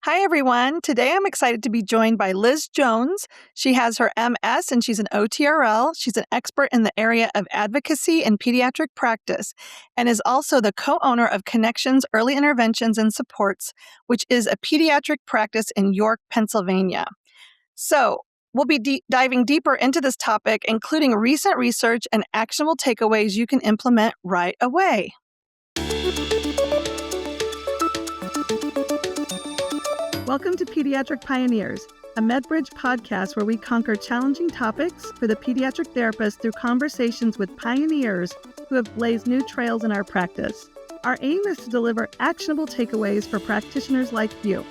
Hi, everyone. Today I'm excited to be joined by Liz Jones. She has her MS and she's an OTRL. She's an expert in the area of advocacy and pediatric practice and is also the co-owner of Connections Early Interventions and Supports, which is a pediatric practice in York, Pennsylvania. So we'll be diving deeper into this topic, including recent research and actionable takeaways you can implement right away. Welcome to Pediatric Pioneers, a MedBridge podcast where we conquer challenging topics for the pediatric therapist through conversations with pioneers who have blazed new trails in our practice. Our aim is to deliver actionable takeaways for practitioners like you.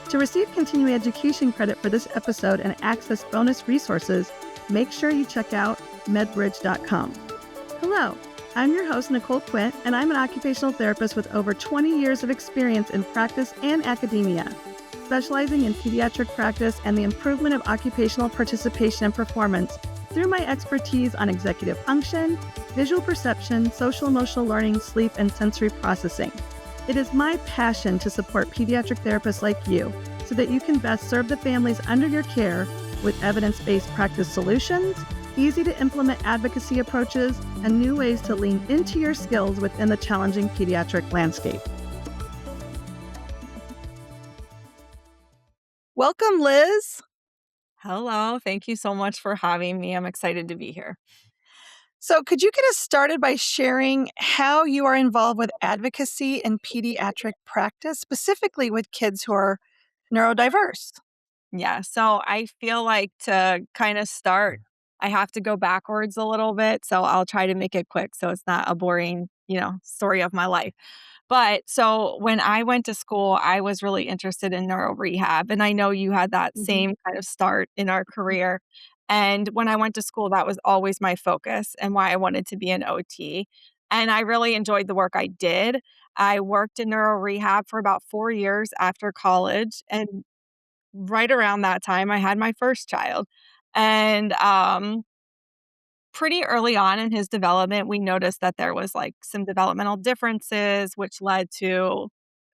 To receive continuing education credit for this episode and access bonus resources, make sure you check out medbridge.com. Hello, I'm your host, Nicole Quint, and I'm an occupational therapist with over 20 years of experience in practice and academia, specializing in pediatric practice and the improvement of occupational participation and performance through my expertise on executive function, visual perception, social-emotional learning, sleep, and sensory processing. It is my passion to support pediatric therapists like you so that you can best serve the families under your care with evidence-based practice solutions, easy-to-implement advocacy approaches, and new ways to lean into your skills within the challenging pediatric landscape. Welcome, Liz. Hello. Thank you so much for having me. I'm excited to be here. So could you get us started by sharing how you are involved with advocacy in pediatric practice, specifically with kids who are neurodiverse? Yeah. So I feel like to kind of start, I have to go backwards a little bit. So I'll try to make it quick so it's not a boring, story of my life. But so when I went to school, I was really interested in neuro rehab. And I know you had that same kind of start in our career. And when I went to school, that was always my focus and why I wanted to be an OT. And I really enjoyed the work I did. I worked in neuro rehab for about 4 years after college. And right around that time, I had my first child. And pretty early on in his development, we noticed that there was like some developmental differences, which led to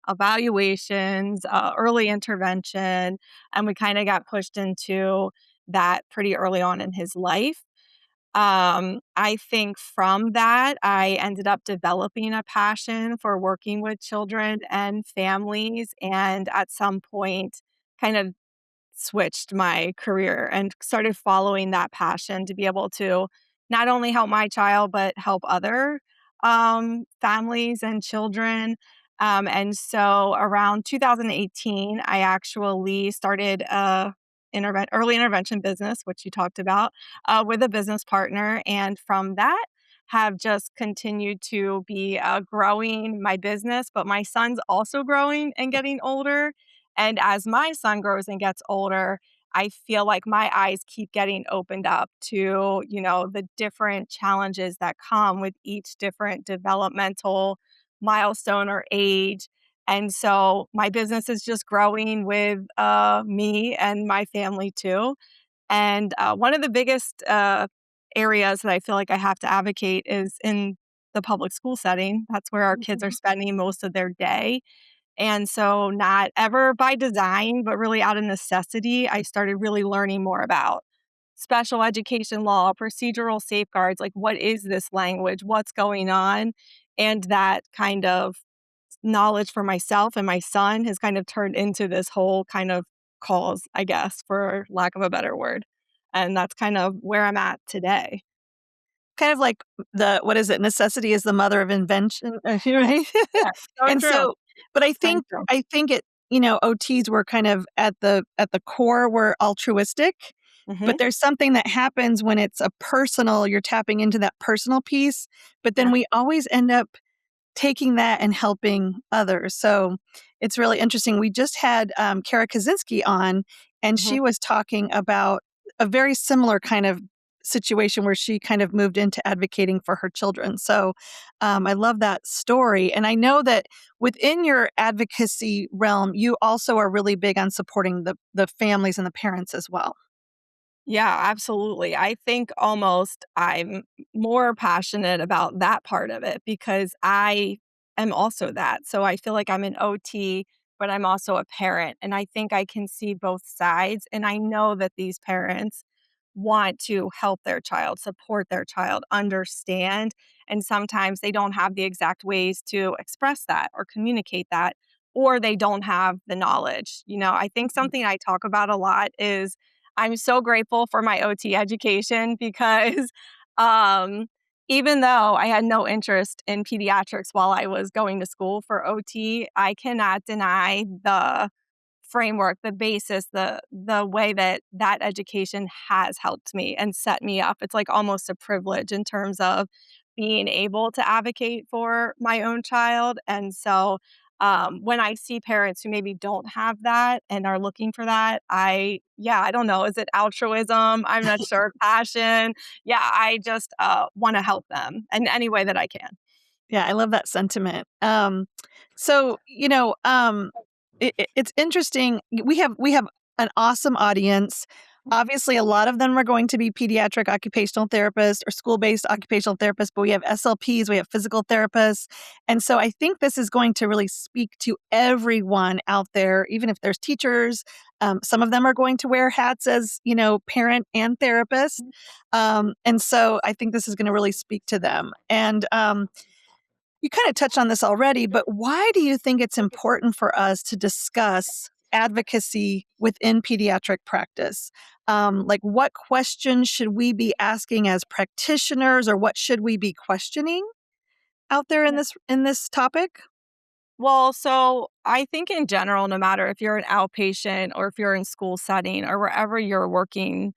evaluations, early intervention, and we kind of got pushed into that pretty early on in his life. I think from that, I ended up developing a passion for working with children and families, and at some point, kind of switched my career and started following that passion to be able to not only help my child, but help other families and children. And so around 2018, I actually started a early intervention business, which you talked about, with a business partner. And from that, have just continued to be growing my business, but my son's also growing and getting older. And as my son grows and gets older, I feel like my eyes keep getting opened up to, the different challenges that come with each different developmental milestone or age. And so my business is just growing with me and my family too. And one of the biggest areas that I feel like I have to advocate is in the public school setting. That's where our kids are spending most of their day. And so, not ever by design, but really out of necessity, I started really learning more about special education law, procedural safeguards, like what is this language, what's going on. And that kind of knowledge for myself and my son has kind of turned into this whole kind of cause, I guess, for lack of a better word. And that's kind of where I'm at today. Kind of like what is it? Necessity is the mother of invention, right? Yeah, so And true. so, but I So think true. it, OTs were kind of at the core were altruistic, but Mhm. there's something that happens when it's you're tapping into that personal piece, but then Yeah. we always end up taking that and helping others. So it's really interesting. We just had Kara Kaczynski on, and Mhm. she was talking about a very similar kind of situation where she kind of moved into advocating for her children. So I love that story. And I know that within your advocacy realm, you also are really big on supporting the families and the parents as well. Yeah, absolutely. I think almost I'm more passionate about that part of it because I am also that. So I feel like I'm an OT but I'm also a parent. And I think I can see both sides. And I know that these parents want to help their child, support their child, understand. And sometimes they don't have the exact ways to express that or communicate that, or they don't have the knowledge. I think something I talk about a lot is I'm so grateful for my OT education because um, even though I had no interest in pediatrics while I was going to school for OT, I cannot deny the framework, the basis, the way that that education has helped me and set me up. It's like almost a privilege in terms of being able to advocate for my own child. And so when I see parents who maybe don't have that and are looking for that, I don't know, is it altruism? I'm not sure. Passion. Yeah, I just want to help them in any way that I can. Yeah, I love that sentiment. So it's interesting. We have an awesome audience. Obviously, a lot of them are going to be pediatric occupational therapists or school-based occupational therapists, but we have SLPs, we have physical therapists, and so I think this is going to really speak to everyone out there, even if there's teachers. Some of them are going to wear hats as parent and therapist, and so I think this is going to really speak to them. And you kind of touched on this already, but why do you think it's important for us to discuss advocacy within pediatric practice? Like, what questions should we be asking as practitioners, or what should we be questioning out there in this topic? Well, so I think in general, no matter if you're an outpatient or if you're in school setting or wherever you're working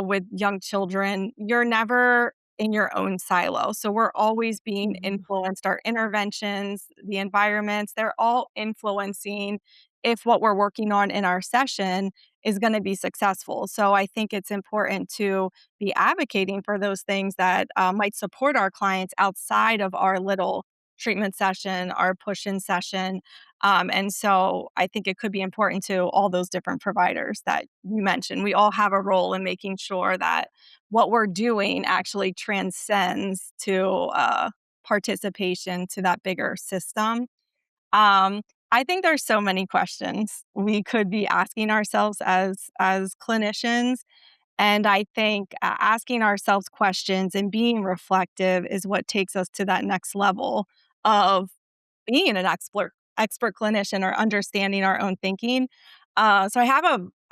with young children, you're never in your own silo. So we're always being Mhm. influenced. Our interventions, the environments, they're all influencing if what we're working on in our session is going to be successful. So I think it's important to be advocating for those things that might support our clients outside of our little treatment session, our push-in session. And so I think it could be important to all those different providers that you mentioned. We all have a role in making sure that what we're doing actually transcends to participation to that bigger system. Um, I think there's so many questions we could be asking ourselves as clinicians, and I think asking ourselves questions and being reflective is what takes us to that next level of being an expert clinician or understanding our own thinking. So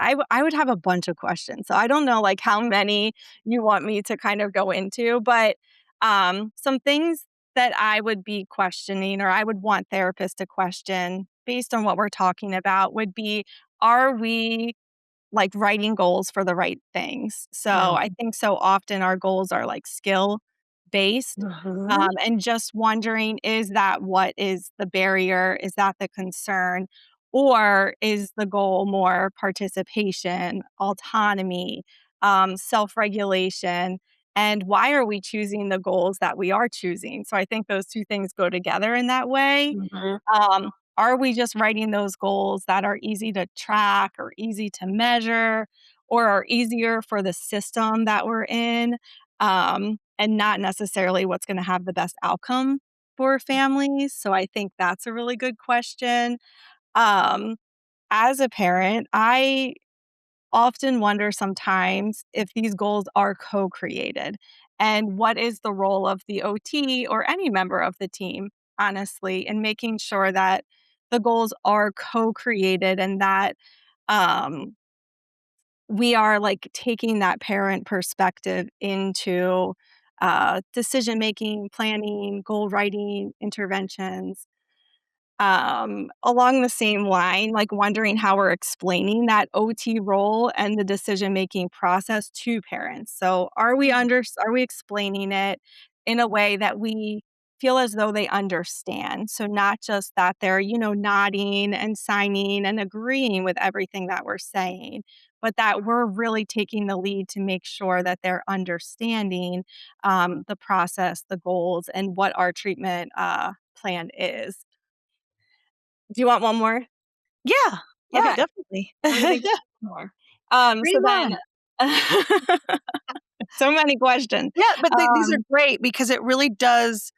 I would have a bunch of questions. So I don't know like how many you want me to kind of go into, but some things that I would be questioning or I would want therapists to question based on what we're talking about would be, are we like writing goals for the right things? So Yeah. I think so often our goals are like skill based. Mhm. And just wondering, is that what is the barrier? Is that the concern? Or is the goal more participation, autonomy, self regulation? And why are we choosing the goals that we are choosing? So I think those two things go together in that way. Mhm. Are we just writing those goals that are easy to track or easy to measure or are easier for the system that we're in? And not necessarily what's going to have the best outcome for families. So I think that's a really good question. Um, as a parent, I often wonder sometimes if these goals are co created and what is the role of the OT or any member of the team, honestly, in making sure that the goals are co created and that um, we are like taking that parent perspective into decision making, planning, goal writing, interventions. Along the same line, like wondering how we're explaining that OT role and the decision-making process to parents. So are we explaining it in a way that we feel as though they understand? So not just that they're, nodding and signing and agreeing with everything that we're saying, but that we're really taking the lead to make sure that they're understanding the process, the goals, and what our treatment plan is. Do you want one more? Yeah. Yeah, Okay, definitely. let me think of one more. Bring So 'em then on. so many questions. Yeah, but these are Um, great because it really does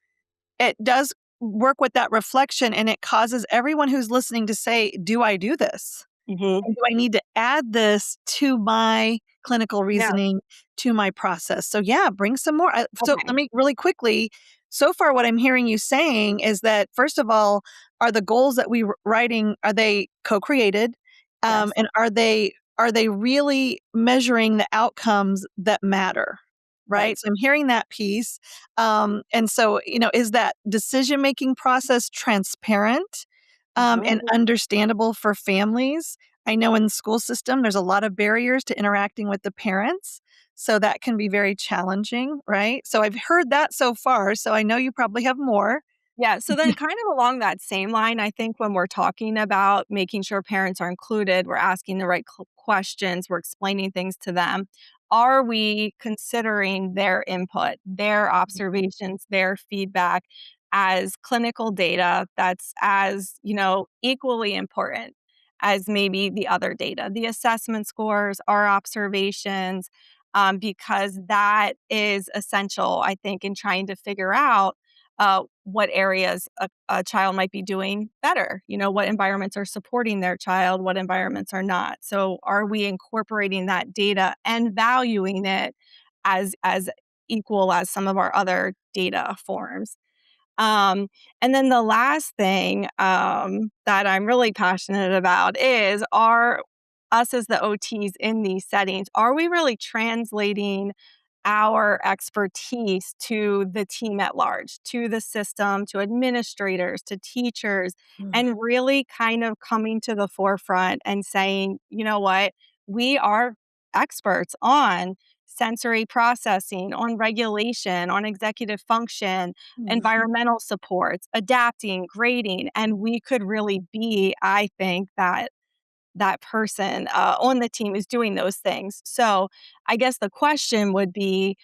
work with that reflection, and it causes everyone who's listening to say, do I do this? Hmm. And do I need to add this to my clinical Yeah. reasoning, to my process? So yeah, bring some more. So let Okay. me really quickly. So far, what I'm hearing you saying is that first of all, are the goals that writing, are they co-created, Yes. and are they really measuring the outcomes that matter? Right. Right. So I'm hearing that piece. And so, is that decision making process transparent, and Hmm. understandable for families? I know in the school system, there's a lot of barriers to interacting with the parents. So that can be very challenging, right? So I've heard that so far. So I know you probably have more. Yeah. So then, kind of along that same line, I think when we're talking about making sure parents are included, we're asking the right questions, we're explaining things to them. Are we considering their input, their observations, their feedback as clinical data that's as, equally important as maybe the other data, the assessment scores, our observations, because that is essential, I think, in trying to figure out what areas a child might be doing better, what environments are supporting their child, what environments are not. So are we incorporating that data and valuing it as equal as some of our other data forms? Um, and then the last thing that I'm really passionate about is, are us as the OTs in these settings, are we really translating our expertise to the team at large, to the system, to administrators, to teachers, Mm, and really kind of coming to the forefront and saying, you know what, we are experts on sensory processing, on regulation, on executive function, mhm, environmental supports, adapting, grading, and we could really be, I think, that person on the team is doing those things. So I guess the question would be,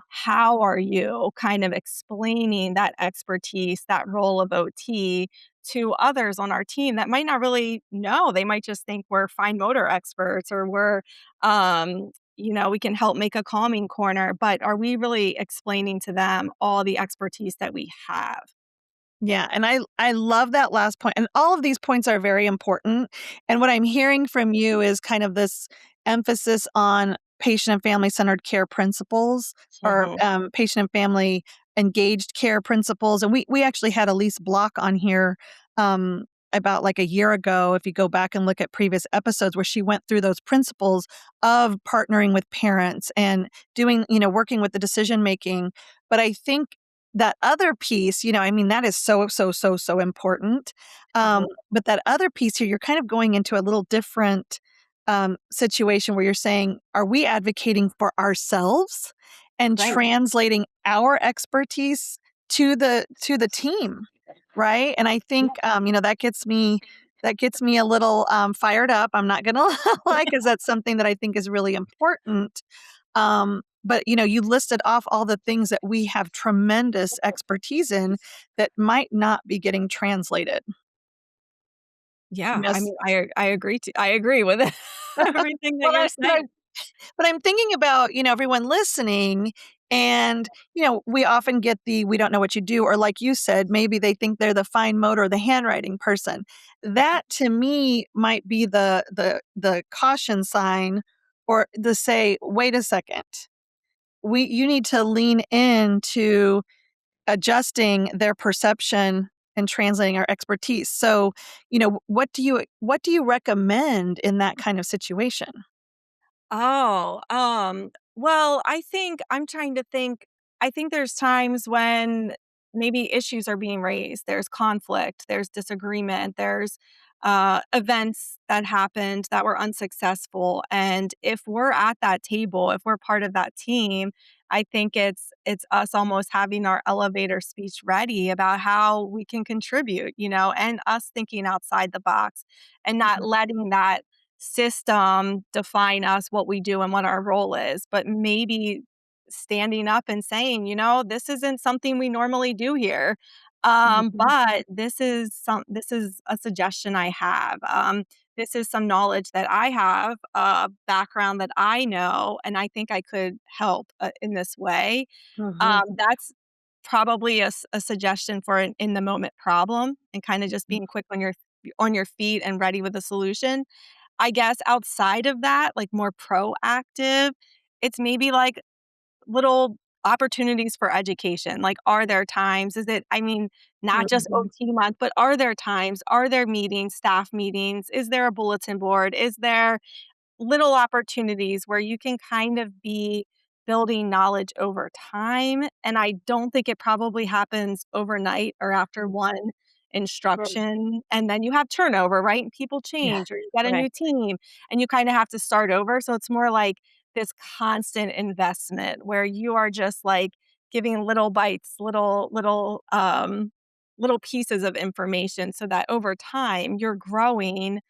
how are you kind of explaining that expertise, that role of OT to others on our team that might not really know? They might just think we're fine motor experts, or we can help make a calming corner, but are we really explaining to them all the expertise that we have? yeah, and I love that last point, and all of these points are very important, and what I'm hearing from you is kind of this emphasis on patient and family-centered care principles, or, Mhm. patient and family engaged care principles, and we actually had Elise Block on here, about, like, a year ago, if you go back and look at previous episodes, where she went through those principles of partnering with parents and doing, working with the decision making, but I think that other piece, I mean, that is so, so, so, so important. Mhm. But that other piece here, you're kind of going into a little different situation where you're saying, are we advocating for ourselves and Right. translating our expertise to the team, right? And I think that gets me a little fired up. I'm not gonna lie, because that's something that I think is really important. But you listed off all the things that we have tremendous expertise in that might not be getting translated. Yeah, I Yes. mean, I agree with everything that Well, you're but saying. I'm thinking about, everyone listening, and, we often get the we don't know what you do, or like you said, maybe they think they're the fine motor, the handwriting person. That to me might be the caution sign, or the say, wait a second. You need to lean into adjusting their perception and translating our expertise. So, what do you recommend in that kind of situation? Oh, well, I'm trying to think. I think there's times when maybe issues are being raised. There's conflict, there's disagreement, there's events that happened that were unsuccessful. And if we're at that table, if we're part of that team, I think it's us almost having our elevator speech ready about how we can contribute, and us thinking outside the box and not Mhm, letting that system define us, what we do and what our role is, but maybe standing up and saying, this isn't something we normally do here. mhm, But this is a suggestion I have. This is some knowledge that I have, background that I know, and I think I could help in this way. mhm, That's probably a suggestion for an in the moment problem and kind of just being quick on your feet and ready with a solution. I guess outside of that, like more proactive, it's maybe like little opportunities for education. Like, are there times? Is it, I mean, not just Mhm. OT month, but are there times? Are there meetings, staff meetings? Is there a bulletin board? Is there little opportunities where you can kind of be building knowledge over time? And I don't think it probably happens overnight or after one Right. instruction. And then you have turnover, right? And people Yeah. change or you get a Right. new team and you kind of have to start over. So it's more like this constant investment where you are just like giving little bites, little pieces of information so that over time you're growing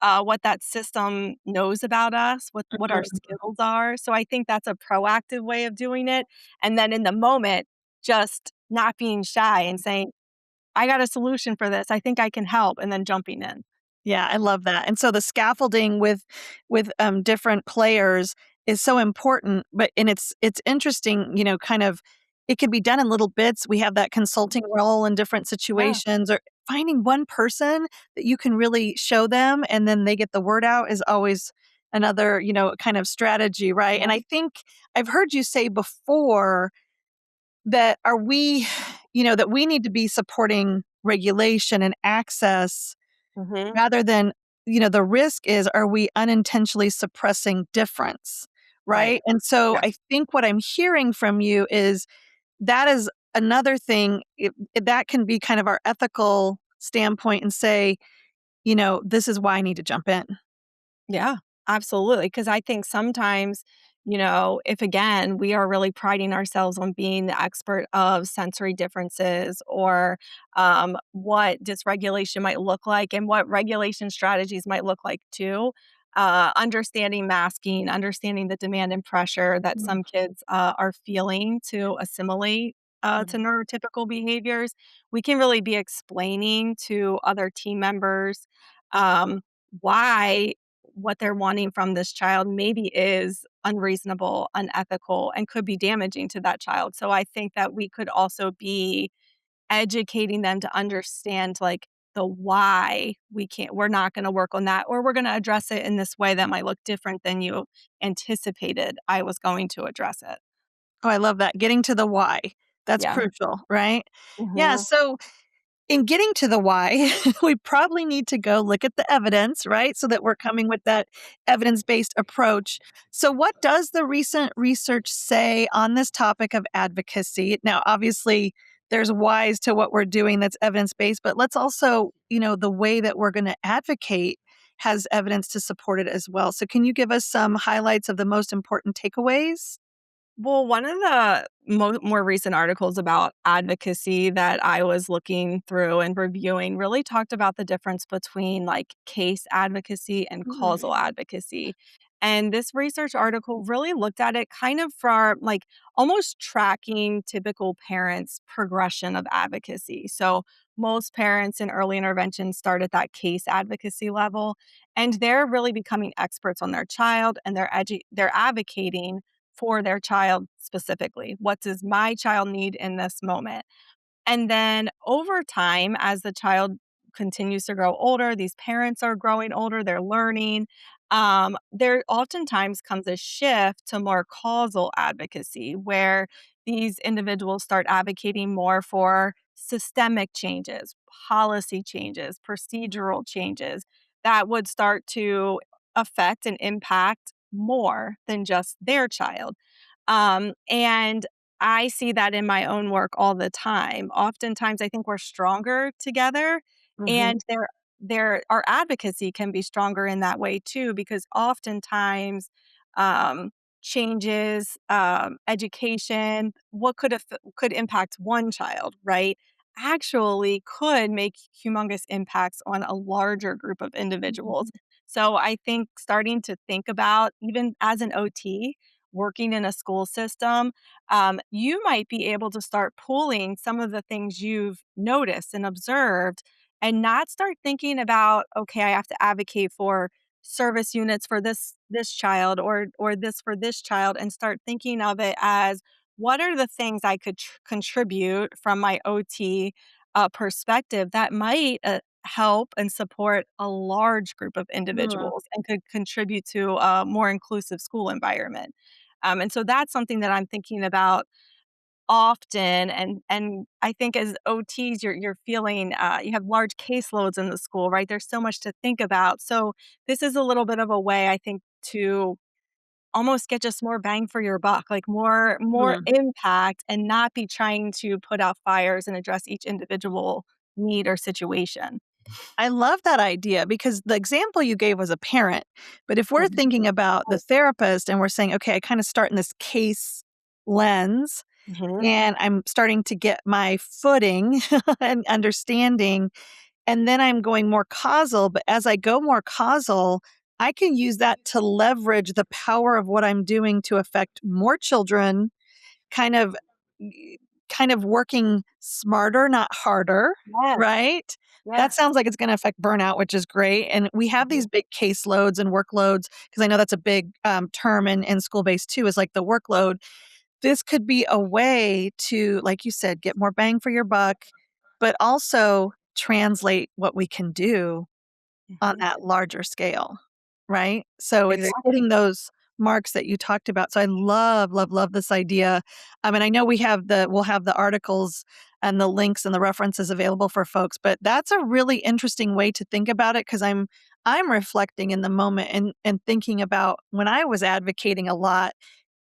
what that system knows about us, what our Mhm. skills are. So I think that's a proactive way of doing it. And then in the moment, just not being shy and saying, I got a solution for this. I think I can help. And then jumping in. Yeah, I love that. And so the scaffolding with different players is so important, but and it's interesting, kind of it can be done in little bits. We have that consulting role in different Yeah. situations or finding one person that you can really show them and then they get the word out is always another, kind of strategy, right? And Yeah. I think I've heard you say before that are we, that we need to be supporting regulation and access Hmm. rather than, the risk is, are we unintentionally suppressing difference, right? Right. And so Yeah. I think what I'm hearing from you is that is another thing that can be kind of our ethical standpoint and say, this is why I need to jump in. Yeah, absolutely. Because I think sometimes, if again, we are really priding ourselves on being the expert of sensory differences or what dysregulation might look like and what regulation strategies might look like too. Understanding masking, understanding the demand and pressure that Mhm, some kids are feeling to assimilate to mhm, neurotypical behaviors, we can really be explaining to other team members um, why what they're wanting from this child maybe is unreasonable, unethical, and could be damaging to that child. So I think that we could also be educating them to understand like the why we're not going to work on that, or we're going to address it in this way that might look different than you anticipated I was going to address it. oh, I love that. Getting to the why. That's Yeah. crucial, right? Yeah. Hmm. So in getting to the why, we probably need to go look at the evidence, right? So that we're coming with that evidence based approach. So, what does the recent research say on this topic of advocacy? Now, obviously, there's whys to what we're doing that's evidence based, but let's also, the way that we're going to advocate has evidence to support it as well. So, can you give us some highlights of the most important takeaways? Well, one of the more recent articles about advocacy that I was looking through and reviewing really talked about the difference between like case advocacy and causal advocacy. And this research article really looked at it kind of from like almost tracking typical parents' progression of advocacy. So, most parents in early intervention start at that case advocacy level, and they're really becoming experts on their child and they're advocating for their child specifically. What does my child need in this moment? And then over time, as the child continues to grow older, these parents are growing older, they're learning. There oftentimes comes a shift to more causal advocacy where these individuals start advocating more for systemic changes, policy changes, procedural changes that would start to affect and impact more than just their child. And I see that in my own work all the time. Oftentimes, I think we're stronger together, Mhm. and our advocacy can be stronger in that way too, because oftentimes, um, changes, education, what could impact one child, right? Actually, could make humongous impacts on a larger group of individuals. So I think starting to think about even as an OT working in a school system, you might be able to start pulling some of the things you've noticed and observed and not start thinking about, okay, I have to advocate for service units for this child or this for this child and start thinking of it as what are the things I could contribute from my OT perspective that might help and support a large group of Mm. individuals and could contribute to a more inclusive school environment. And so that's something that I'm thinking about often. And I think as OTs, you're feeling you have large caseloads in the school, right? There's so much to think about. So this is a little bit of a way, I think, to almost get just more bang for your buck, like more Mm. impact, and not be trying to put out fires and address each individual need or situation. I love that idea because the example you gave was a parent. But if we're Mhm. thinking about the therapist and we're saying, okay, I kind of start in this case lens Mhm. and I'm starting to get my footing and understanding, and then I'm going more causal. But as I go more causal, I can use that to leverage the power of what I'm doing to affect more children, kind of kind of working smarter, not harder, Yes. right? That Yes. sounds like it's gonna affect burnout, which is great, and we have these Mhm. big caseloads and workloads because I know that's a big, term in school-based too, is like the workload. This could be a way to, like you said, get more bang for your buck, but also translate what we can do on Mhm. that larger scale, right? So it's Exactly. hitting those marks that you talked about. So I love, love, love this idea. And I know we'll have the articles and the links and the references available for folks, but that's a really interesting way to think about it because I'm reflecting in the moment and thinking about when I was advocating a lot,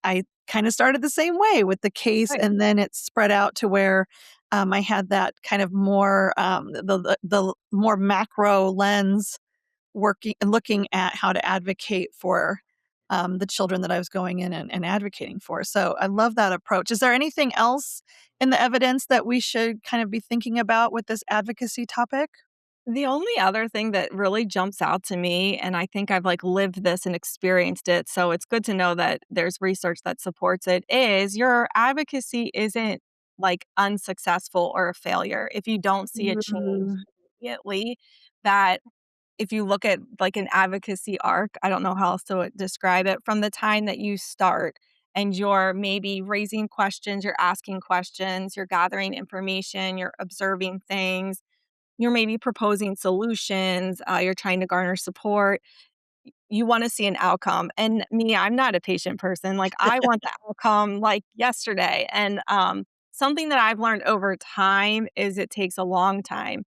I kind of started the same way with the case Right. and then it spread out to where I had that kind of more the more macro lens working and looking at how to advocate for the children that I was going in and advocating for. So I love that approach. Is there anything else in the evidence that we should kind of be thinking about with this advocacy topic? The only other thing that really jumps out to me, and I think I've like lived this and experienced it, so it's good to know that there's research that supports it, is your advocacy isn't like unsuccessful or a failure if you don't see a change Mm. immediately. That if you look at like an advocacy arc, I don't know how else to describe it, from the time that you start and you're maybe raising questions, you're asking questions, you're gathering information, you're observing things, you're maybe proposing solutions, you're trying to garner support. You wanna see an outcome, and me, I'm not a patient person, like, I want the outcome, like, yesterday, and, something that I've learned over time is it takes a long time,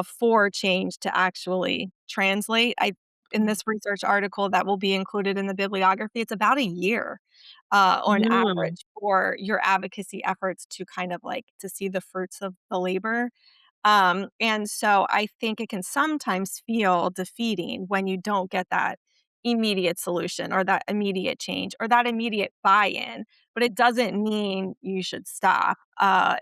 for change to actually translate. I In this research article that will be included in the bibliography, it's about a year, on Mm. average for your advocacy efforts to kind of, like, to see the fruits of the labor. And so I think it can sometimes feel defeating when you don't get that immediate solution or that immediate change or that immediate buy-in. But it doesn't mean you should stop.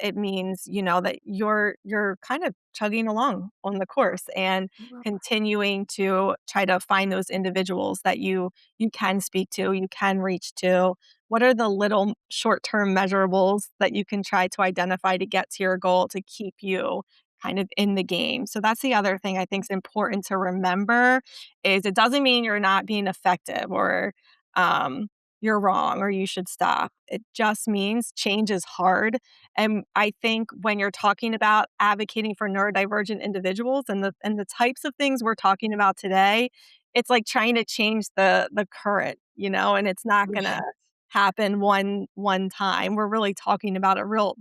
It means, you know, that you're kind of chugging along on the course and continuing to try to find those individuals that you can speak to, you can reach to. What are the little short-term measurables that you can try to identify to get to your goal to keep you kind of in the game? So that's the other thing I think is important to remember is it doesn't mean you're not being effective or um, you're wrong or you should stop. It just means change is hard. And I think when you're talking about advocating for neurodivergent individuals and the types of things we're talking about today, it's like trying to change the current, you know, and it's not gonna Yeah. happen one time. We're really talking about a real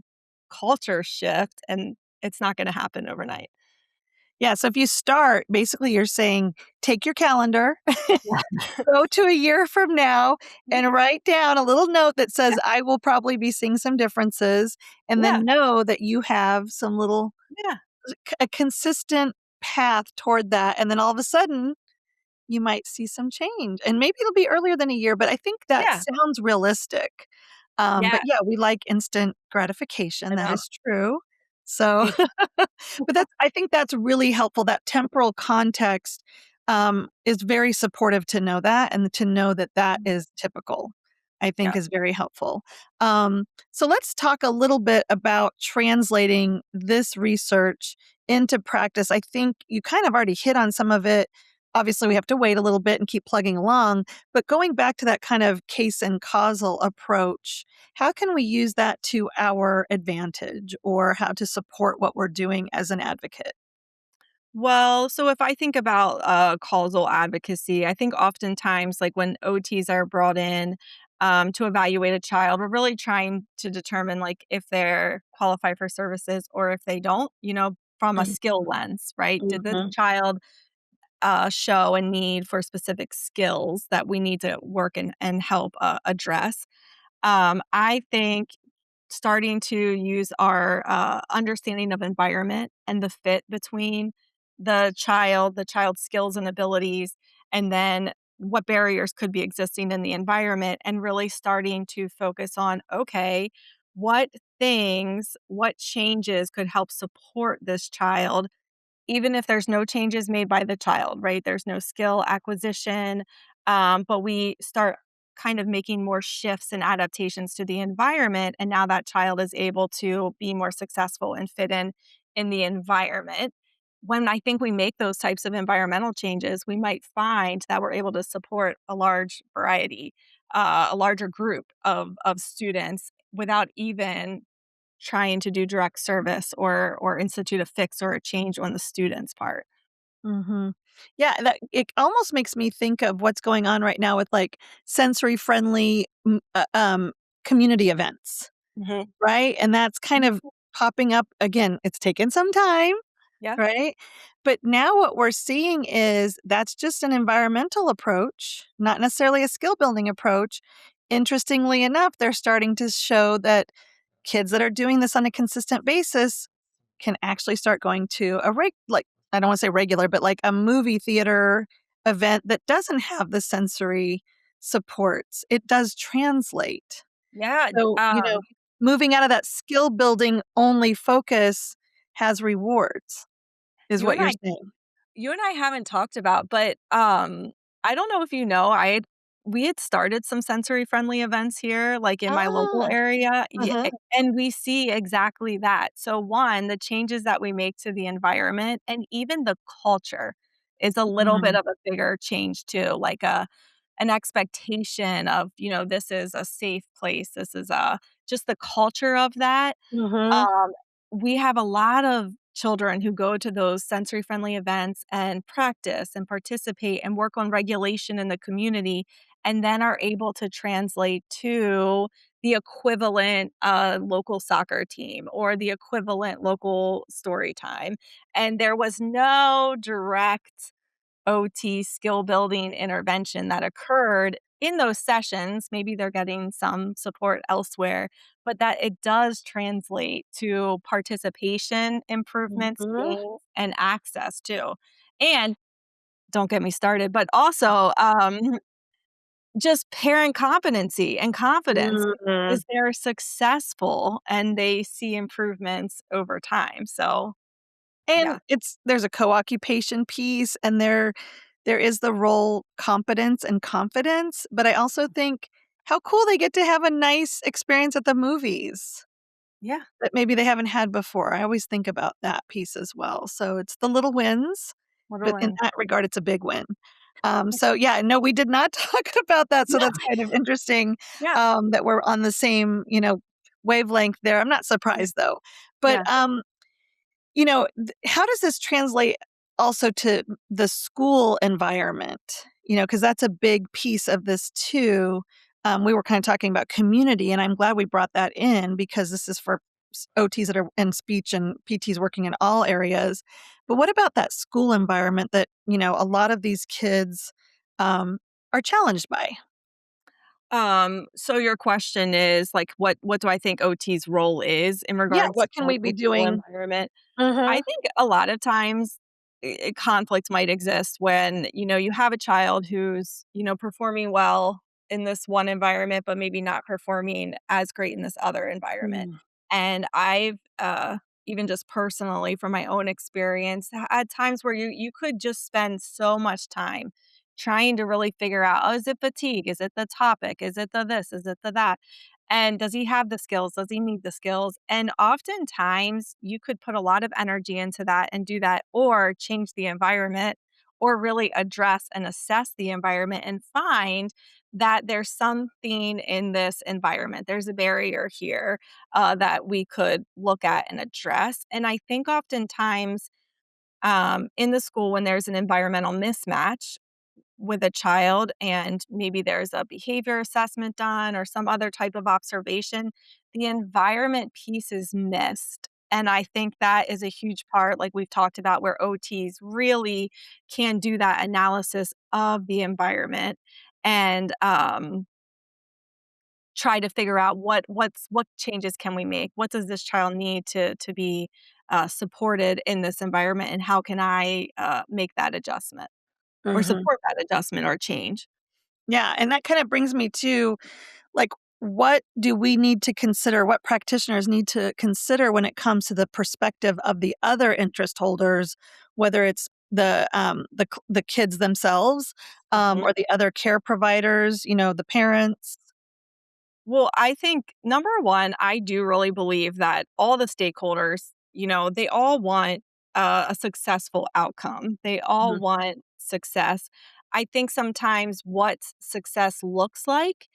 culture shift, and it's not gonna happen overnight. Yeah, so if you start, basically you're saying, take your calendar, Yeah. go to a year from now and Yeah. write down a little note that says, I will probably be seeing some differences, and Yeah. then know that you have some little Yeah. a consistent path toward that, and then all of a sudden, you might see some change, and maybe it'll be earlier than a year, but I think that Yeah. sounds realistic. Yeah. But yeah, we like instant I gratification, that know. is true. So Ex but I think that's really helpful. That temporal context is very supportive to know that, and to know that that is typical, I think Yeah. is very helpful. So let's talk a little bit about translating this research into practice. I think you kind of already hit on some of it obviously we have to wait a little bit and keep plugging along. But going back to that kind of case and causal approach, how can we use that to our advantage or how to support what we're doing as an advocate? Well, so if I think about causal advocacy, I think oftentimes, like when OTs are brought in to evaluate a child, we're really trying to determine like if they're qualified for services or if they don't, from a skill lens, right? Did this Mhm. child show a need for specific skills that we need to work and help address? I think starting to use our understanding of environment and the fit between the child's skills and abilities, and then what barriers could be existing in the environment, and really starting to focus on, okay, what what changes could help support this child even if there's no changes made by the child, right? There's no skill acquisition, but we start kind of making more shifts and adaptations to the environment, and now that child is able to be more successful and fit in the environment. When I think we make those types of environmental changes, we might find that we're able to support a large variety, a larger group of students without even trying to do direct service or institute a fix or a change on the student's part. Mhm. Yeah, that it almost makes me think of what's going on right now with, like, sensory-friendly, community events, Mhm. right? And that's kind of popping up again, it's taken some time, Yeah. right? But now what we're seeing is that's just an environmental approach, not necessarily a skill-building approach. Interestingly enough, they're starting to show that kids that are doing this on a consistent basis can actually start going to a like, I don't wanna say regular, but like a movie theater event that doesn't have the sensory supports. It does translate. Yeah, So, moving out of that skill building only focus has rewards, is you what and you're I saying. you and I haven't talked about, but, I don't know if you know, we had started some sensory-friendly events here, like, in my local Ah, area, yeah, uh-huh. and we see exactly that. So, 1, the changes that we make to the environment and even the culture is a little bit Mm, of a bigger change too, like, an expectation of, this is a safe place, this is a just the culture of that. mhm, Um, we have a lot of children who go to those sensory friendly events and practice and participate and work on regulation in the community, and then are able to translate to the equivalent local soccer team or the equivalent local story time. And there was no direct OT skill building intervention that occurred in those sessions. Maybe they're getting some support elsewhere, but that it does translate to participation improvements, mhm, gains, and access too. And don't get me started, but also just parent competency and confidence mm. because they're successful and they see improvements over time. So, And yeah. there's a co-occupation piece and there is the role competence and confidence, but I also think how cool they get to have a nice experience at the movies Yeah. that maybe they haven't had before. I always think about that piece as well. So it's the little wins, What a but in win. that regard, it's a big win. So yeah, no, we did not talk about that. So Yeah. that's kind of interesting Yeah. that we're on the same, wavelength there. I'm not Yeah. surprised though. But Yeah. how does this translate also to the school environment? Because that's a big piece of this too. We were kind of talking about community, and I'm glad we brought that in because this is for OTs that are in speech and PTs working in all areas. But what about that school environment that, a lot of these kids um, are challenged by? So your question is like what do I think OT's role is in Yeah, regards what to can we be the school doing? environment? I Mhm. think a lot of times conflict might exist when, you have a child who's, performing well in this one environment, but maybe not performing as great in this other environment. Mm, And I've, even just personally from my own experience, had times where you could just spend so much time trying to really figure out, oh, is it fatigue? Is it the topic? Is it the this? Is it the that? And does he have the skills? Does he need the skills? And oftentimes you could put a lot of energy into that and do that or change the environment or really address and assess the environment and find that there's something in this environment. There's a barrier here that we could look at and address. And I think oftentimes in the school, when there's an environmental mismatch with a child and maybe there's a behavior assessment done or some other type of observation, the environment piece is missed. And I think that is a huge part, like we've talked about, where OTs really can do that analysis of the environment and try to figure out what changes can we make? What does this child need to be supported in this environment, and how can I make that adjustment or Hmm. support that adjustment or change? Yeah. And that kind of brings me to like, what do we need to consider? What practitioners need to consider when it comes to the perspective of the other interest holders, whether it's the kids themselves, Mhm. or the other care providers, the parents. Well, I think number one, I do really believe that all the stakeholders, they all want a successful outcome. They all Mhm. want success. I think sometimes what success looks like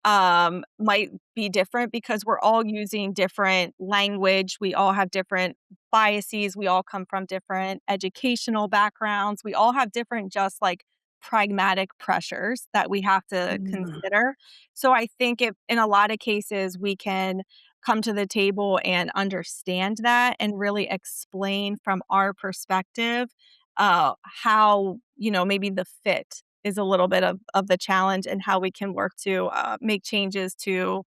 might be different because we're all using different language. We all have different biases. We all come from different educational backgrounds. We all have different, just like pragmatic pressures that we have to Mm. consider. So I think if in a lot of cases we can come to the table and understand that and really explain from our perspective how, maybe the fit is a little bit of the challenge and how we can work to make changes to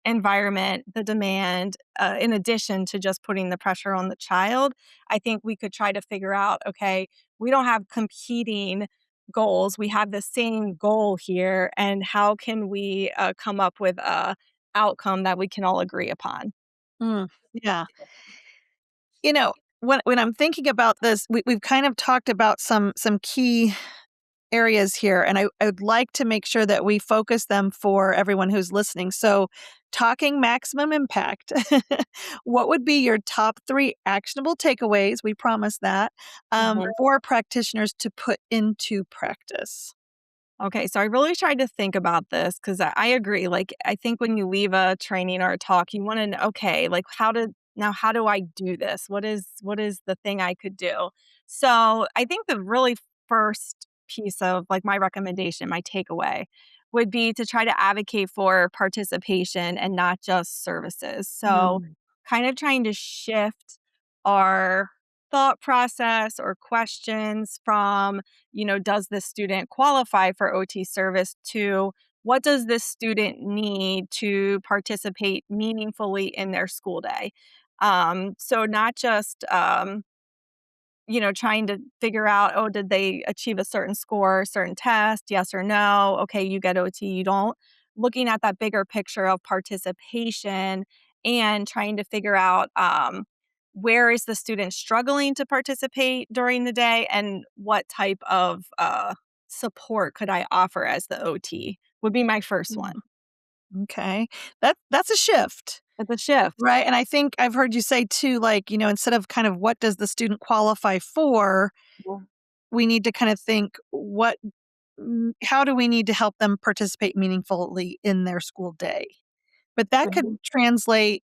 environment, the demand, in addition to just putting the pressure on the child. I think we could try to figure out, okay, we don't have competing goals. We have the same goal here. And how can we come up with a outcome that we can all agree upon? Mm. Yeah. You know, when I'm thinking about this, we've kind of talked about some key areas here, and I would like to make sure that we focus them for everyone who's listening. So, talking maximum impact, what would be your top 3 actionable takeaways? We promise that for practitioners to put into practice. Okay, so I really tried to think about this because I agree. Like, I think when you leave a training or a talk, you want to know, okay, like how do I do this? What is the thing I could do? So I think the really first piece of like my recommendation, my takeaway, would be to try to advocate for participation and not just services. So Mm. kind of trying to shift our thought process or questions from does this student qualify for OT service to what does this student need to participate meaningfully in their school day? So not just trying to figure out, oh, did they achieve a certain score, a certain test? Yes or no? Okay, you get OT, you don't. Looking at that bigger picture of participation and trying to figure out where is the student struggling to participate during the day and what type of support could I offer as the OT would be my first Mm. one. Okay. That's a shift. It's a shift. Right, and I think I've heard you say too, like, instead of kind of what does the student qualify for, we need to kind of think how do we need to help them participate meaningfully in their school day? But that could Mhm. translate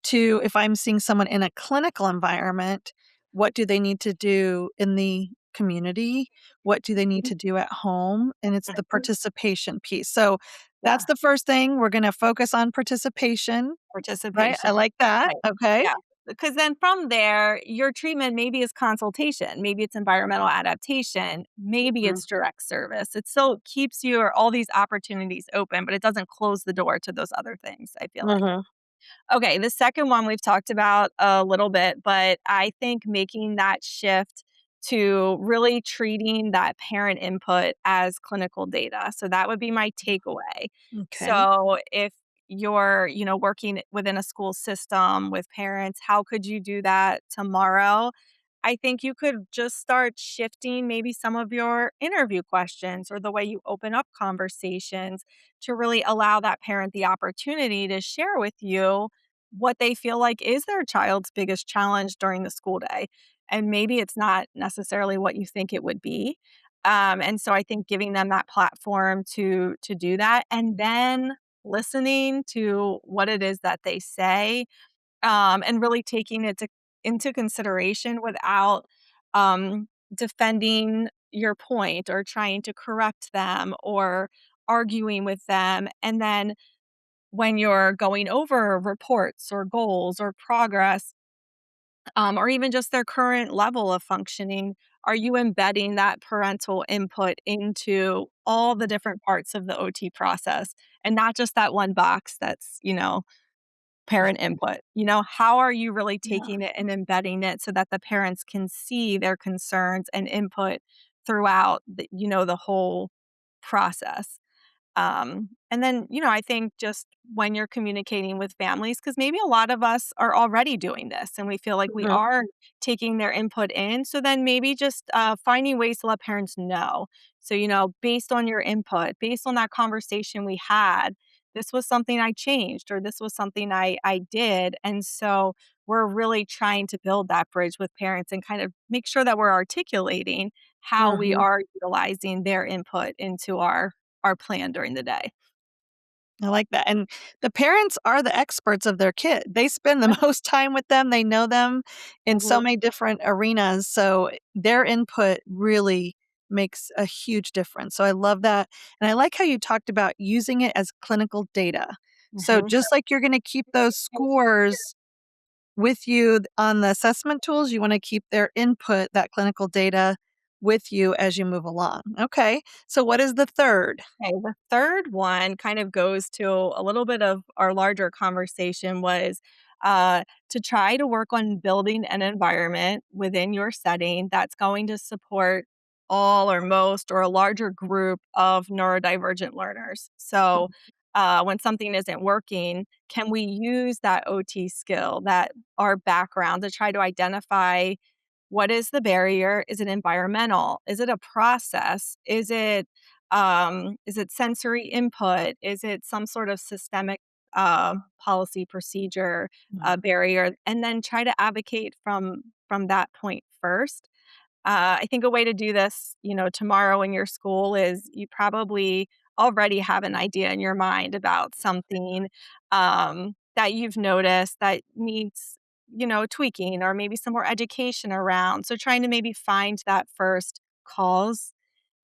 to if I'm seeing someone in a clinical environment, what do they need to do in the community? What do they need to do at home? And it's the Mhm. participation piece. So that's Yeah. the first thing. We're going to focus on participation, right? Participation. I like that. Right. Okay. Yeah. Because then from there, your treatment maybe is consultation, maybe it's environmental adaptation, maybe Mhm. it's direct service. It still keeps you all these opportunities open, but it doesn't close the door to those other things, I feel like. Mhm. Okay, the second one we've talked about a little bit, but I think making that shift to really treating that parent input as clinical data. So that would be my takeaway. Okay. So if you're, working within a school system with parents, how could you do that tomorrow? I think you could just start shifting maybe some of your interview questions or the way you open up conversations to really allow that parent the opportunity to share with you what they feel like is their child's biggest challenge during the school day. And maybe it's not necessarily what you think it would be. And so I think giving them that platform to do that, and then listening to what it is that they say, and really taking it into consideration without defending your point or trying to correct them or arguing with them. And then when you're going over reports or goals or progress, or even just their current level of functioning, are you embedding that parental input into all the different parts of the OT process and not just that one box that's, parent input? How are you really Yeah. taking it and embedding it so that the parents can see their concerns and input throughout the whole process? And then, I think just when you're communicating with families, because maybe a lot of us are already doing this and we feel like we Mhm. are taking their input in. So then maybe just finding ways to let parents know. So, based on your input, based on that conversation we had, this was something I changed or this was something I did. And so we're really trying to build that bridge with parents and kind of make sure that we're articulating how we Mhm. are utilizing their input into our plan during the day. I like that. And the parents are the experts of their kid. They spend the Yeah. most time with them. They know them in so Mhm. many different arenas. So their input really makes a huge difference. So I love that. And I like how you talked about using it as clinical data. So Mhm. just like you're going to keep those scores with you on the assessment tools, you want to keep their input, that clinical data with you as you move along. Okay. So what is the third? Okay, the third one kind of goes to a little bit of our larger conversation was to try to work on building an environment within your setting that's going to support all or most or a larger group of neurodivergent learners. So when something isn't working, can we use that OT skill, that our background to try to identify what is the barrier? Is it environmental? Is it a process? Is it sensory input? Is it some sort of systemic policy procedure barrier? And then try to advocate from that point first. I think a way to do this, tomorrow in your school is you probably already have an idea in your mind about something that you've noticed that needs, tweaking or maybe some more education around. So trying to maybe find that first cause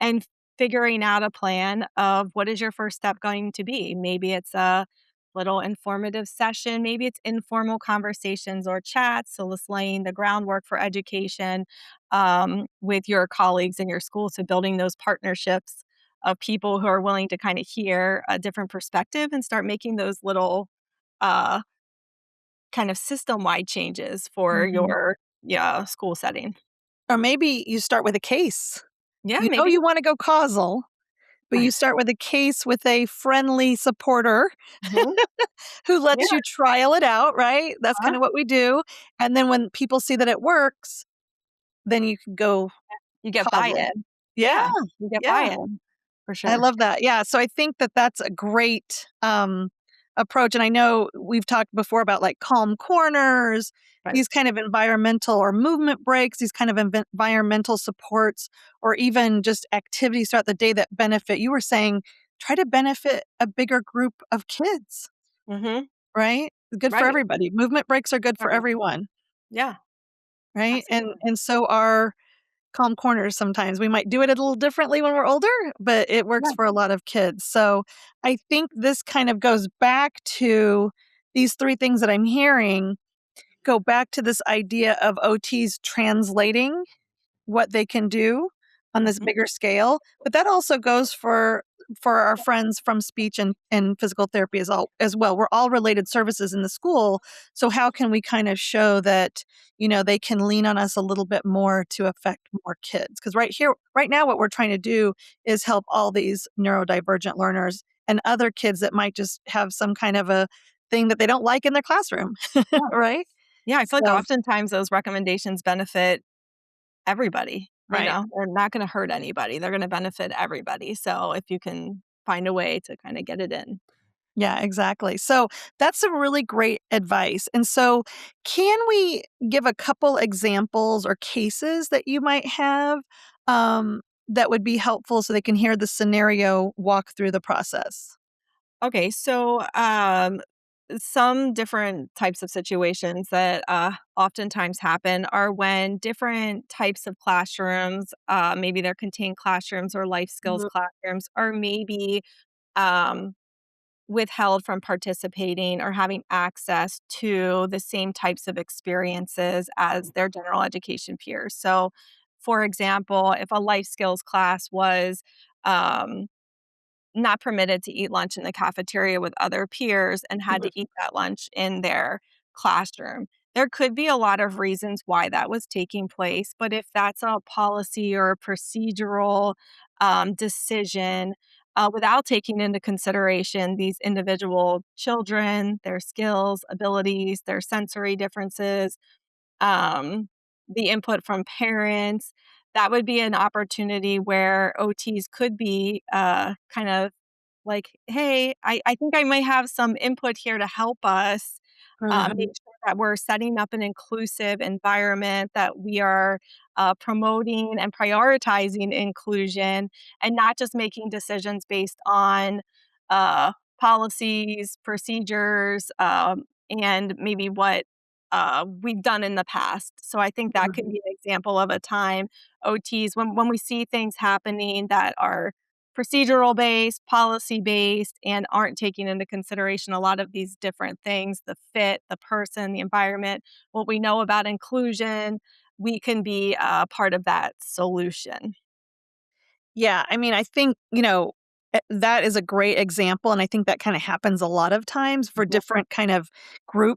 and figuring out a plan of what is your first step going to be. Maybe it's a little informative session, maybe it's informal conversations or chats. So just laying the groundwork for education with your colleagues in your school. So building those partnerships of people who are willing to kind of hear a different perspective and start making those little uh, kind of system wide changes for Mhm. your school setting. Or maybe you start with a case. Yeah, You know maybe. you wanna go causal, but you start with a case with a friendly supporter Mhm. who Yeah. lets you trial it out, right? That's uh kinda what we do, and then when people see that it works, then you can go You get causal. buy-in. Yeah, Yeah, you get yeah. buy-in, for I sure. love that. Yeah, so I think that that's a great, approach, and I know we've talked before about, like, calm corners, Right. these kind of environmental or movement breaks, these kind of environmental supports, or even just activities throughout the day that benefit you were saying, try to benefit a bigger group of kids, Mhm. right? Good for Right. everybody. Movement breaks are good for Right. everyone, Yeah, right? And absolutely. and so are calm corners sometimes. We might do it a little differently when we're older, but it works Yeah. for a lot of kids. So I think this kind of goes back to these three things that I'm hearing go back to this idea of OTs translating what they can do on this Mhm. bigger scale. But that also goes for our friends from speech and physical therapy as well. We're all related services in the school. So how can we kind of show that, they can lean on us a little bit more to affect more kids? Because right now, what we're trying to do is help all these neurodivergent learners and other kids that might just have some kind of a thing that they don't like in their classroom. Yeah. Right? Yeah, I feel like So, oftentimes those recommendations benefit everybody, right. they're not gonna hurt anybody, they're gonna benefit everybody, so if you can find a way to kinda get it in. Yeah, exactly. So that's some really great advice. And so, can we give a couple examples or cases that you might have that would be helpful so they can hear the scenario walk through the process? Okay, so some different types of situations that oftentimes happen are when different types of classrooms, maybe they're contained classrooms or life skills Mhm. classrooms, are maybe um, withheld from participating or having access to the same types of experiences as their general education peers. So, for example, if a life skills class was um, not permitted to eat lunch in the cafeteria with other peers and had to eat that lunch in their classroom. There could be a lot of reasons why that was taking place, but if that's a policy or a procedural decision without taking into consideration these individual children, their skills, abilities, their sensory differences, um, the input from parents, that would be an opportunity where OTs could be kind of like, hey, I think I might have some input here to help us make Mhm. sure that we're setting up an inclusive environment, that we are promoting and prioritizing inclusion and not just making decisions based on policies, procedures, and maybe what we've done in the past. So I think that could Mhm. be an example of a time OTs, when we see things happening that are procedural based, policy based, and aren't taking into consideration a lot of these different things, the fit, the person, the environment, what we know about inclusion, we can be part of that solution. Yeah, I mean, I think, that is a great example, and I think that kinda happens a lot of times for Mhm. different kind of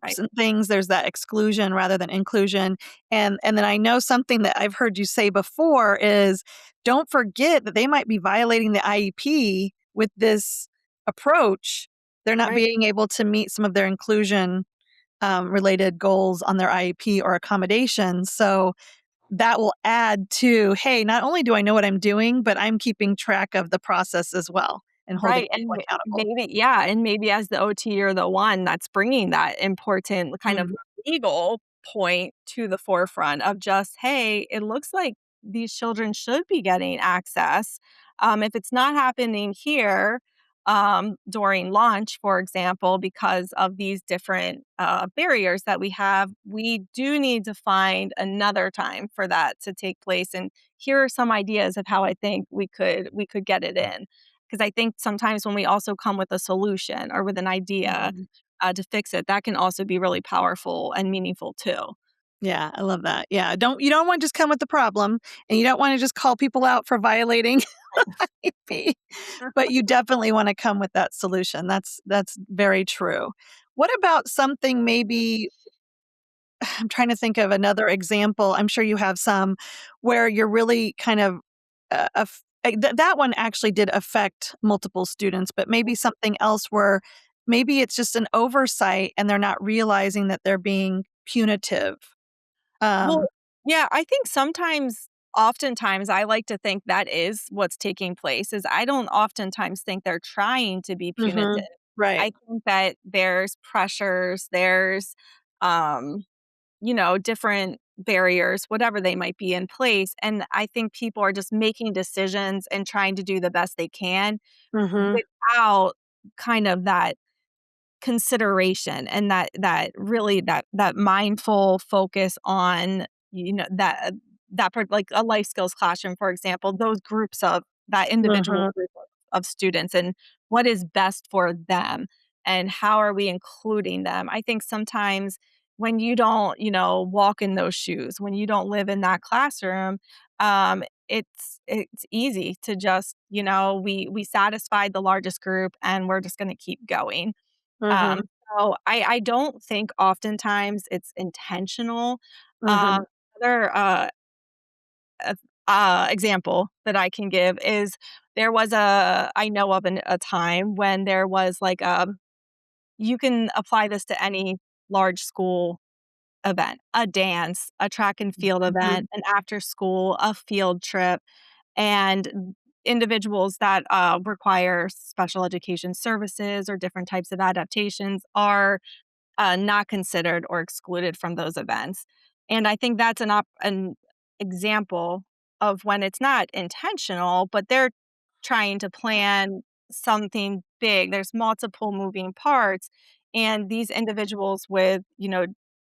Right. groups and things. There's that exclusion rather than inclusion, and then I know something that I've heard you say before is, don't forget that they might be violating the IEP with this approach. They're not Right. being able to meet some of their inclusion, related goals on their IEP or accommodations, so that will add to, "Hey, not only do I know what I'm doing, but I'm keeping track of the process as well and holding Right, and people accountable." maybe yeah, and maybe as the OT, you're the one that's bringing that important kind of Mhm, legal point to the forefront of just, "Hey, it looks like these children should be getting access. If it's not happening here, during lunch, for example, because of these different, barriers that we have, we do need to find another time for that to take place, and here are some ideas of how I think we could get it in." 'Cause I think sometimes when we also come with a solution or with an idea, mhm. to fix it, that can also be really powerful and meaningful too. Yeah, I love that. Yeah, you don't wanna just come with the problem, and you don't wanna just call people out for violating IP, but you definitely wanna come with that solution. That's very true. What about something maybe I'm trying to think of another example, I'm sure you have some, where you're really kind of, that one actually did affect multiple students, but maybe something else where maybe it's just an oversight and they're not realizing that they're being punitive. Well, Um yeah, I think oftentimes, I like to think that is what's taking place, is I don't oftentimes think they're trying to be punitive. Mhm. Right. I think that there's pressures, there's, um, different barriers, whatever they might be in place, and I think people are just making decisions and trying to do the best they can Mhm. without kind of that consideration and that really that mindful focus on, like a life skills classroom, for example, those groups of that individual Mhm. group of students and what is best for them and how are we including them. I think sometimes when you don't, walk in those shoes, when you don't live in that classroom, it's easy to just, we satisfied the largest group and we're just going to keep going. um, Mhm. so I don't think oftentimes it's intentional. Um, Mhm. Another uh, example that I can give is there was I know of a time when there was like you can apply this to any large school event, a dance, a track and field Mhm. event, an after school, a field trip, and individuals that require special education services or different types of adaptations are not considered or excluded from those events. And I think that's an example of when it's not intentional, but they're trying to plan something big. There's multiple moving parts. And these individuals with,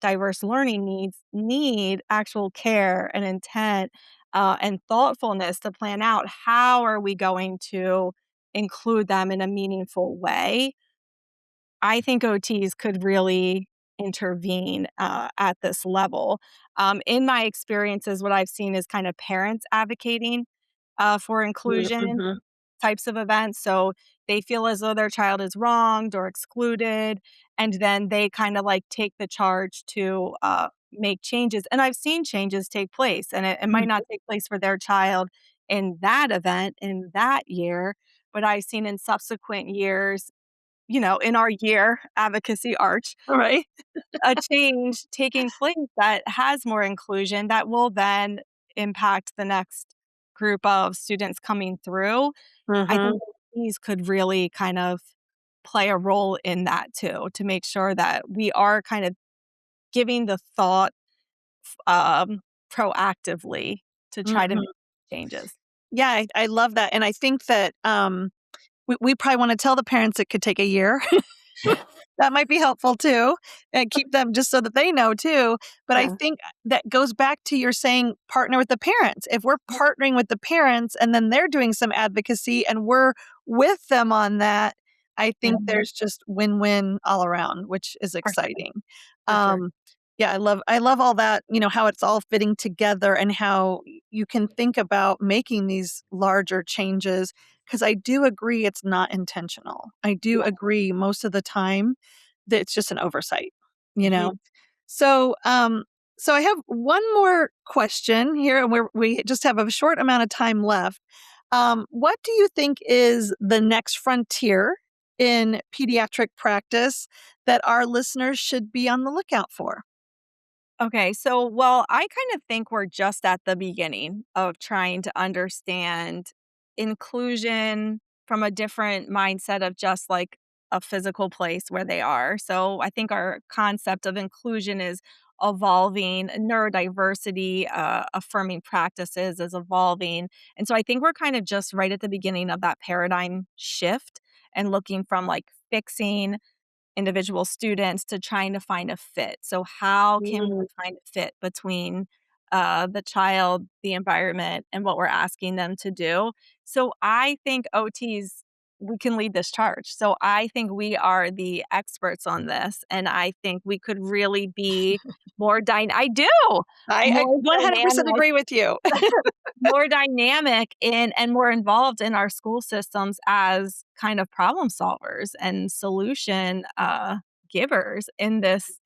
diverse learning needs need actual care and intent and thoughtfulness to plan out how are we going to include them in a meaningful way. I think OTs could really intervene at this level. In my experiences, what I've seen is kind of parents advocating for inclusion Mm-hmm. types of events. So they feel as though their child is wronged or excluded, and then they kind of like take the charge to make changes. And I've seen changes take place, and it might not take place for their child in that event in that year, but I've seen in subsequent years, in our year advocacy arch, All right. a change taking place that has more inclusion that will then impact the next group of students coming through. I Mm-hmm. think these could really kind of play a role in that too, to make sure that we are kind of giving the thought um, proactively to try to make Mm-hmm. changes. Yeah, I love that. And I think that we probably want to tell the parents it could take a year. That might be helpful too, and keep them just so that they know too. But I Yeah. think that goes back to your saying partner with the parents. If we're partnering with the parents and then they're doing some advocacy and we're with them on that, I think Mhm. there's just win-win all around, which is For sure. exciting. For sure. Um, yeah, I love all that, how it's all fitting together and how you can think about making these larger changes because I do agree it's not intentional. I do Yeah. agree most of the time that it's just an oversight, you know? Mhm. So, so I have one more question here, and we just have a short amount of time left. What do you think is the next frontier in pediatric practice that our listeners should be on the lookout for? Okay, so, well, I kind of think we're just at the beginning of trying to understand inclusion from a different mindset of just like a physical place where they are. So I think our concept of inclusion is evolving, neurodiversity, affirming practices is evolving. And so I think we're kind of just right at the beginning of that paradigm shift and looking from like fixing individual students to trying to find a fit. So how can we Mm, find a fit between the child, the environment, and what we're asking them to do? So I think OTs, we can lead this charge. So I think we are the experts on this, and I think we could really be I do I more 100% dynamic agree with you. more dynamic and more involved in our school systems as kind of problem solvers and solution givers in this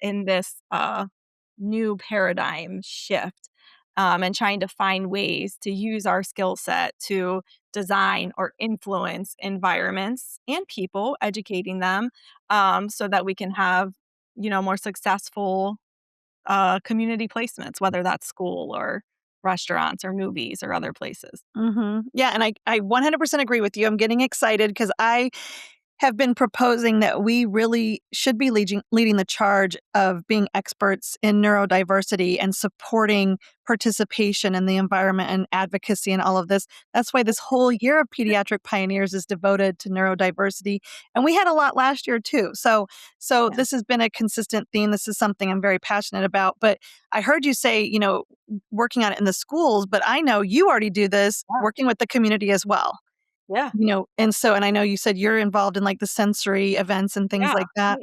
new paradigm shift, and trying to find ways to use our skill set to design or influence environments and people, educating them, so that we can have more successful community placements, whether that's school or restaurants or movies or other places. Yeah, and I 100% agree with you. I'm getting excited because I have been proposing that we really should be leading the charge of being experts in neurodiversity and supporting participation in the environment and advocacy and all of this. That's why this whole year of Pediatric Pioneers is devoted to neurodiversity. And we had a lot last year too. So Yeah. this has been a consistent theme. This is something I'm very passionate about. But I heard you say, working on it in the schools, but I know you already do this Yeah. working with the community as well. Yeah. And I know you said you're involved in, like, the sensory events and things Yeah. like that.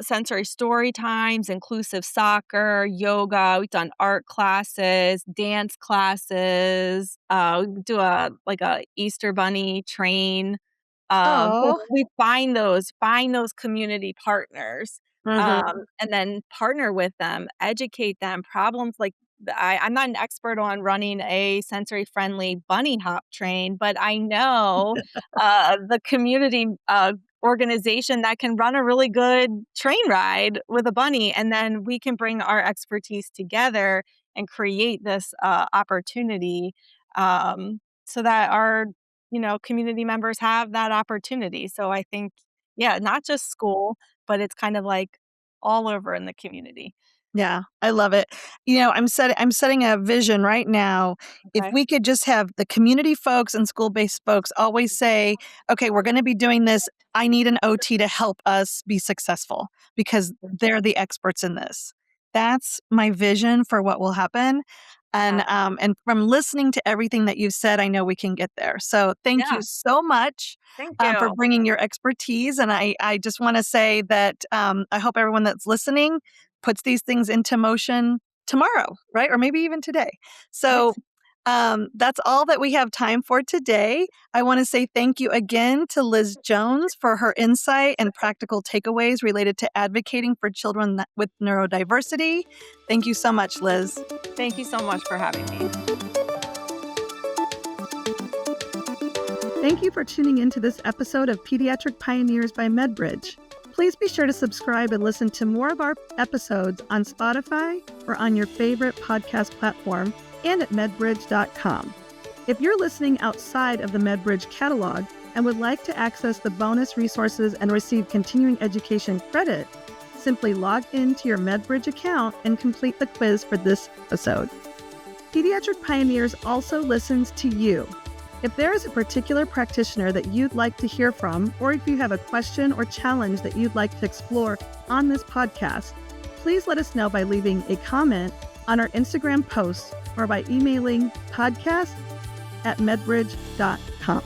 Sensory story times, inclusive soccer, yoga. We've done art classes, dance classes. We do a Easter bunny train. So Oh. we find those community partners, Mhm. and then partner with them, educate them. Problems like I'm not an expert on running a sensory friendly bunny hop train, but I know the community organization that can run a really good train ride with a bunny, and then we can bring our expertise together and create this opportunity, so that our community members have that opportunity. So I think, yeah, not just school, but it's kind of like all over in the community. Yeah, I love it. I'm setting a vision right now. If Okay. we could just have the community folks and school-based folks always say, okay, we're going to be doing this. I need an OT to help us be successful because they're the experts in this. That's my vision for what will happen. And Yeah. and from listening to everything that you've said, I know we can get there. So thank you Yeah. so much Thank for you. bringing your expertise. And I just want to say that I hope everyone that's listening puts these things into motion tomorrow, right? Or maybe even today. So that's all that we have time for today. I want to say thank you again to Liz Jones for her insight and practical takeaways related to advocating for children with neurodiversity. Thank you so much, Liz. Thank you so much for having me. Thank you for tuning into this episode of Pediatric Pioneers by MedBridge. Please be sure to subscribe and listen to more of our episodes on Spotify or on your favorite podcast platform and at medbridge.com. If you're listening outside of the MedBridge catalog and would like to access the bonus resources and receive continuing education credit, simply log into your MedBridge account and complete the quiz for this episode. Pediatric Pioneers also listens to you. If there is a particular practitioner that you'd like to hear from, or if you have a question or challenge that you'd like to explore on this podcast, please let us know by leaving a comment on our Instagram post or by emailing podcast@medbridge.com.